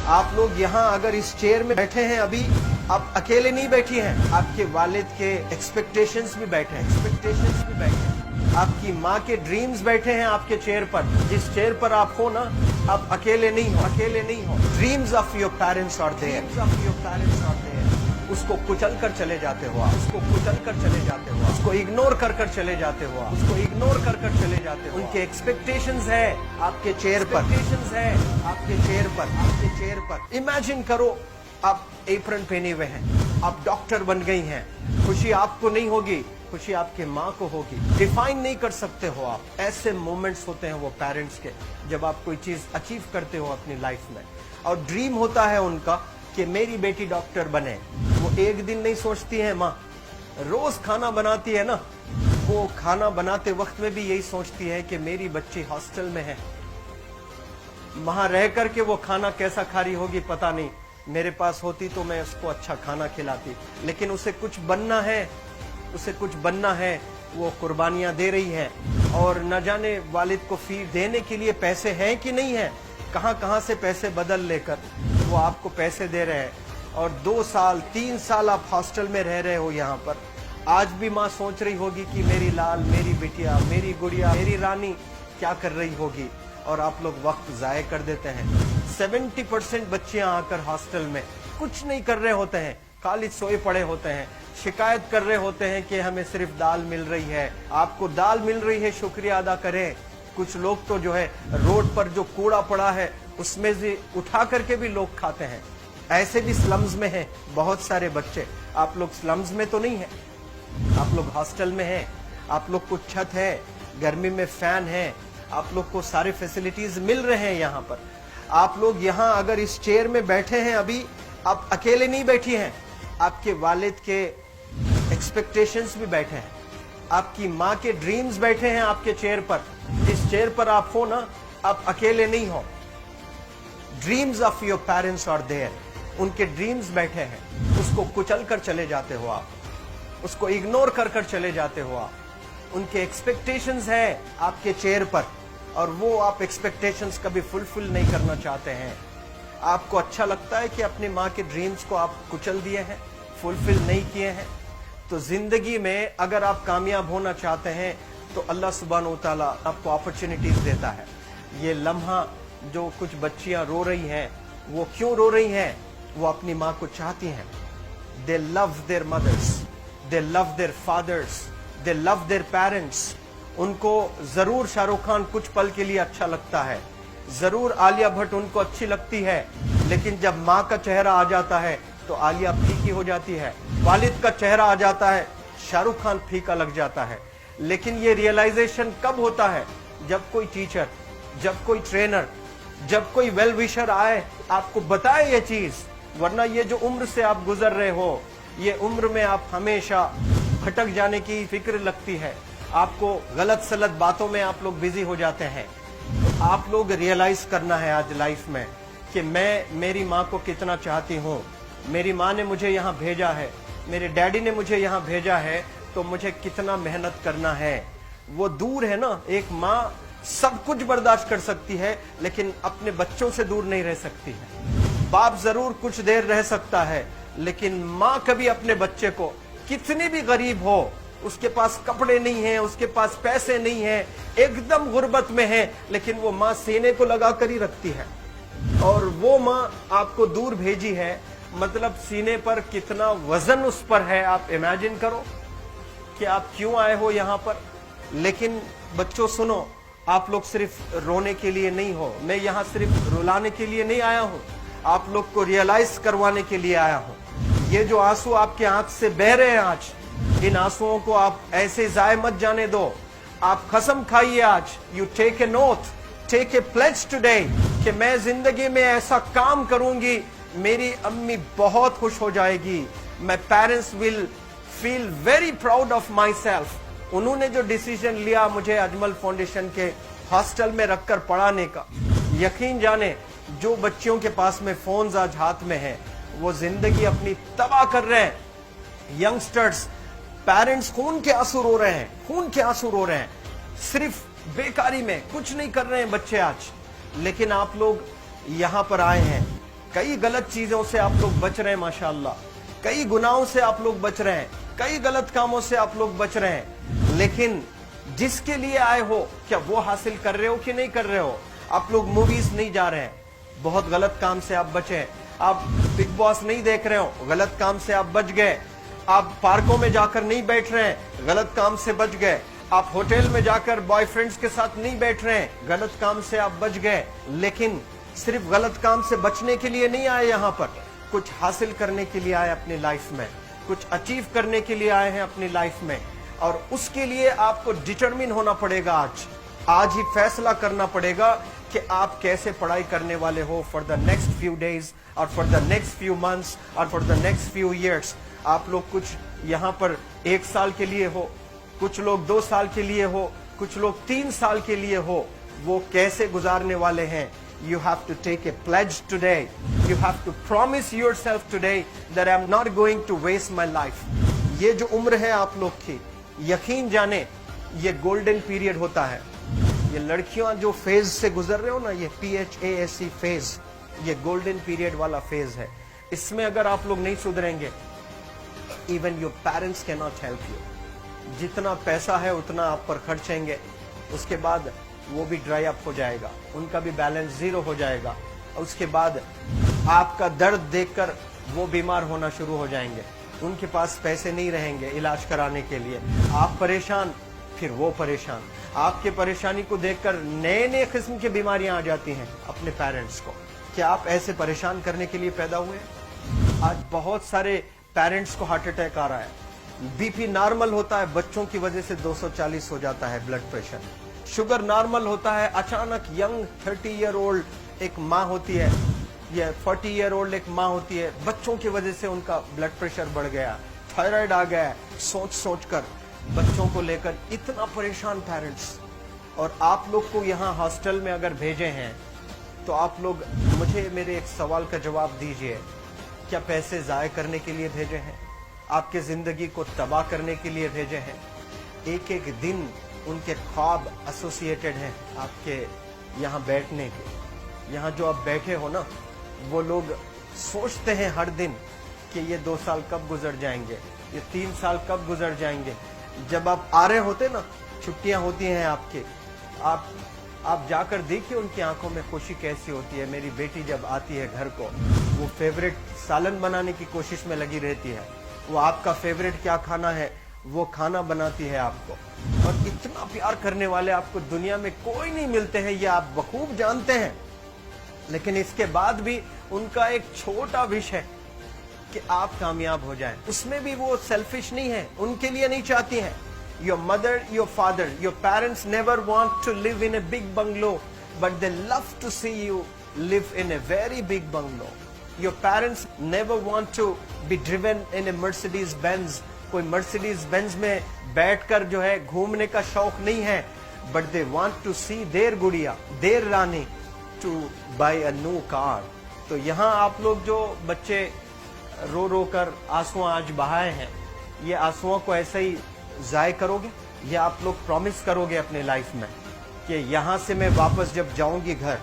आप लोग यहाँ अगर इस चेयर में बैठे हैं अभी, आप अकेले नहीं बैठी हैं, आपके वालिद के एक्सपेक्टेशंस भी बैठे हैं, आपकी माँ के ड्रीम्स बैठे हैं आपके चेयर पर। जिस चेयर पर आप हो ना, आप अकेले नहीं हो। Dreams of your parents are there, उसको कुचल कर चले जाते हो आप, उसको इग्नोर कर चले जाते हो उनके एक्सपेक्टेशंस है आपके चेयर पर। इमेजिन करो आप एप्रन पहने हुए हैं, आप डॉक्टर बन गई हैं, खुशी आपको नहीं होगी, खुशी आपके माँ को होगी। डिफाइन नहीं कर सकते हो आप। ऐसे मोमेंट्स होते हैं वो पेरेंट्स के, जब आप कोई चीज अचीव करते हो अपनी लाइफ में, और ड्रीम होता है उनका कि मेरी बेटी डॉक्टर बने। वो एक दिन नहीं सोचती है माँ, रोज खाना बनाती है ना, वो खाना बनाते वक्त में भी यही सोचती है कि मेरी बच्ची हॉस्टल में है, वहां रह करके वो खाना कैसा खा रही होगी पता नहीं, मेरे पास होती तो मैं उसको अच्छा खाना खिलाती। लेकिन उसे कुछ बनना है, वो कुर्बानियां दे रही है, और न जाने वालिद को फी देने के लिए पैसे हैं कि नहीं है, कहां से पैसे बदल लेकर वो आपको पैसे दे रहे हैं। और 2 साल 3 साल आप हॉस्टल में रह रहे हो यहाँ पर। आज भी माँ सोच रही होगी कि मेरी लाल, मेरी बिटिया, मेरी गुड़िया, मेरी रानी क्या कर रही होगी, और आप लोग वक्त जाये कर देते हैं। 70% बच्चियां आकर हॉस्टल में कुछ नहीं कर रहे होते हैं, खाली सोए पड़े होते हैं, शिकायत कर रहे होते हैं कि हमें सिर्फ दाल मिल रही है। आपको दाल मिल रही है, शुक्रिया अदा करें। कुछ लोग तो जो है रोड पर जो कूड़ा पड़ा है उसमें से उठा करके भी लोग खाते हैं। ऐसे भी स्लम्स में हैं बहुत सारे बच्चे। आप लोग स्लम्स में तो नहीं है, आप लोग हॉस्टल में हैं, आप लोग को छत है, गर्मी में फैन है, आप लोग को सारे फैसिलिटीज मिल रहे हैं यहाँ पर। आप लोग यहाँ अगर इस चेयर में बैठे हैं अभी, आप अकेले नहीं बैठी हैं, आपके वालिद के एक्सपेक्टेशंस भी बैठे हैं, आपकी माँ के ड्रीम्स बैठे हैं आपके चेयर पर। जिस चेयर पर आप हो ना, आप अकेले नहीं हो। Dreams of your parents are there, उनके ड्रीम्स बैठे हैं, उसको कुचल कर चले जाते हो आप, उसको इग्नोर कर चले जाते हो आप। उनके एक्सपेक्टेशंस है आपके चेयर पर, और वो आप एक्सपेक्टेशंस कभी फुलफिल नहीं करना चाहते हैं। आपको अच्छा लगता है कि अपनी माँ के ड्रीम्स को आप कुचल दिए हैं, फुलफिल नहीं किए हैं। तो जिंदगी में अगर आप कामयाब होना चाहते हैं तो अल्लाह सुब्हानहू व तआला आपको अपॉर्चुनिटीज देता है। ये लम्हा जो कुछ बच्चियां रो रही हैं, वो क्यों रो रही हैं? वो अपनी माँ को चाहती हैं। They love their mothers, they love their fathers, they love their parents. उनको जरूर शाहरुख खान कुछ पल के लिए अच्छा लगता है, जरूर आलिया भट्ट उनको अच्छी लगती है, लेकिन जब माँ का चेहरा आ जाता है तो आलिया फीकी हो जाती है। वालिद का चेहरा आ जाता है, शाहरुख खान फीका लग जाता है। लेकिन ये रियलाइजेशन कब होता है? जब कोई टीचर, जब कोई ट्रेनर, जब कोई वेल विशर आए, आपको बताए ये चीज। वरना ये जो उम्र से आप गुजर रहे हो, ये उम्र में आप हमेशा भटक जाने की फिक्र लगती है, आपको गलत सलत बातों में आप लोग बिजी हो जाते हैं। तो आप लोग रियलाइज करना है आज लाइफ में कि मैं मेरी माँ को कितना चाहती हूँ। मेरी माँ ने मुझे यहाँ भेजा है, मेरे डैडी ने मुझे यहाँ भेजा है, तो मुझे कितना मेहनत करना है। वो दूर है ना, एक माँ सब कुछ बर्दाश्त कर सकती है, लेकिन अपने बच्चों से दूर नहीं रह सकती है। बाप जरूर कुछ देर रह सकता है, लेकिन माँ कभी अपने बच्चे को, कितनी भी गरीब हो, उसके पास कपड़े नहीं है, उसके पास पैसे नहीं है, एकदम गुर्बत में है, लेकिन वो माँ सीने को लगा कर ही रखती है। और वो माँ आपको दूर भेजी है, मतलब सीने पर कितना वजन उस पर है। आप इमेजिन करो कि आप क्यों आए हो यहाँ पर। लेकिन बच्चों सुनो, आप लोग सिर्फ रोने के लिए नहीं हो, मैं यहाँ सिर्फ रुलाने के लिए नहीं आया हूँ, आप लोग को रियलाइज करवाने के लिए आया हूँ। ये जो आंसू आपके आंख से बह रहे हैं आज, इन आंसुओं को आप ऐसे जाए मत जाने दो। आप कसम खाइए आज, you take a note, take a pledge today, कि मैं जिंदगी में ऐसा काम करूंगी, मेरी अम्मी बहुत खुश हो जाएगी। My parents will feel very proud of my self. उन्होंने जो डिसीजन लिया मुझे अजमल फाउंडेशन के हॉस्टल में रखकर पढ़ाने का, यकीन जाने जो बच्चियों के पास में फोन्स आज हाथ में है, वो जिंदगी अपनी तबाह कर रहे हैं। यंगस्टर्स, पेरेंट्स खून के आंसू रो रहे हैं, खून के आंसू रो रहे हैं, सिर्फ बेकारी में कुछ नहीं कर रहे हैं बच्चे आज। लेकिन आप लोग यहाँ पर आए हैं, कई गलत चीजों से आप लोग बच रहे हैं माशाअल्लाह, कई गुनाहों से आप लोग बच रहे हैं, कई गलत कामों से आप लोग बच रहे हैं, लेकिन जिसके लिए आए हो क्या वो हासिल कर रहे हो कि नहीं कर रहे हो? आप लोग मूवीज नहीं जा रहे हैं, बहुत गलत काम से आप बचे हैं। आप बिग बॉस नहीं देख रहे हो, गलत काम से आप बच गए। आप पार्कों में जाकर नहीं बैठ रहे हैं, गलत काम से बच गए। आप होटल में जाकर बॉयफ्रेंड्स के साथ नहीं बैठ रहे हैं, गलत काम से आप बच गए। लेकिन सिर्फ गलत काम से बचने के लिए नहीं आए, यहाँ पर कुछ हासिल करने के लिए आए अपनी लाइफ में, कुछ अचीव करने के लिए आए हैं अपनी लाइफ में। और उसके लिए आपको डिटरमिन होना पड़ेगा। आज ही फैसला करना पड़ेगा कि आप कैसे पढ़ाई करने वाले हो for the next few days और for the next few months और for the next few years. आप लोग कुछ यहाँ पर 1 साल के लिए हो, कुछ लोग 2 साल के लिए हो, कुछ लोग 3 साल के लिए हो, वो कैसे गुजारने वाले हैं? You have to take a pledge today. You have to promise yourself today that I'm not going to waste my life. ये जो उम्र है आप लोग की, यकीन जाने ये गोल्डन पीरियड होता है। ये लड़कियां जो फेज से गुजर रहे हो ना, ये PHASE फेज, ये गोल्डन पीरियड वाला फेज है। इसमें अगर आप लोग नहीं सुधरेंगे, even your parents can not help you. जितना पैसा है उतना आप पर खर्चेंगे, उसके बाद वो भी ड्राई अप हो जाएगा, उनका भी बैलेंस जीरो हो जाएगा। उसके बाद आपका दर्द देखकर वो बीमार होना शुरू हो जाएंगे, उनके पास पैसे नहीं रहेंगे इलाज कराने के लिए। आप परेशान, फिर वो परेशान। आपके परेशानी को देखकर नए नए किस्म की बीमारियां आ जाती हैं अपने पेरेंट्स को। क्या आप ऐसे परेशान करने के लिए पैदा हुए? आज बहुत सारे पेरेंट्स को हार्ट अटैक आ रहा है, बीपी नॉर्मल होता है, बच्चों की वजह से 240 हो जाता है ब्लड प्रेशर। शुगर नॉर्मल होता है, अचानक यंग 30 ईयर ओल्ड एक माँ होती है या 40 ईयर ओल्ड एक माँ होती है, बच्चों की वजह से उनका ब्लड प्रेशर बढ़ गया, थायराइड आ गया। सोच सोच कर बच्चों को लेकर इतना परेशान पेरेंट्स। और आप लोग को यहाँ हॉस्टल में अगर भेजे हैं तो आप लोग मुझे मेरे एक सवाल का जवाब दीजिए, क्या पैसे जाया करने के लिए भेजे हैं? आपके जिंदगी को तबाह करने के लिए भेजे हैं? एक एक दिन उनके ख्वाब एसोसिएटेड हैं आपके यहाँ बैठने के। यहाँ जो आप बैठे हो ना, वो लोग सोचते हैं हर दिन कि ये 2 साल कब गुजर जाएंगे, ये 3 साल कब गुजर जाएंगे। जब आप आ रहे होते ना, छुट्टियां होती हैं आपके, आप जाकर देखिए उनकी आंखों में खुशी कैसी होती है। मेरी बेटी जब आती है घर को, वो फेवरेट सालन बनाने की कोशिश में लगी रहती है। वो आपका फेवरेट क्या खाना है वो खाना बनाती है आपको। और इतना प्यार करने वाले आपको दुनिया में कोई नहीं मिलते हैं, ये आप बखूब जानते हैं। लेकिन इसके बाद भी उनका एक छोटा विश है कि आप कामयाब हो जाएं। उसमें भी वो सेल्फिश नहीं है, उनके लिए नहीं चाहती हैं। Your mother, your father, your parents never want to live in a big bungalow, but they love to see you live in a very big bungalow. Your parents never want to be driven in a Mercedes Benz. कोई Mercedes Benz में बैठकर जो है घूमने का शौक नहीं है, but they want to see their गुड़िया, their Rani to buy a new car. तो यहाँ आप लोग जो बच्चे रो रो कर आंसू आज बहाए हैं, ये आंसुओं को ऐसे ही जाय करोगे या आप लोग प्रॉमिस करोगे अपने लाइफ में कि यहाँ से मैं वापस जब जाऊंगी घर,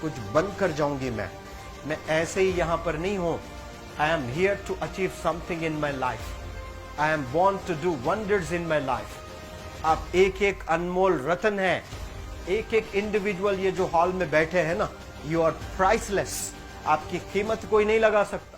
कुछ बनकर जाऊंगी। मैं ऐसे ही यहाँ पर नहीं हूँ। I am here to achieve something in my life. I am born to do wonders in my life. आप एक एक अनमोल रतन है, एक एक इंडिविजुअल ये जो हॉल में बैठे हैं ना, यू आर प्राइसलेस। आपकी कीमत कोई नहीं लगा सकता।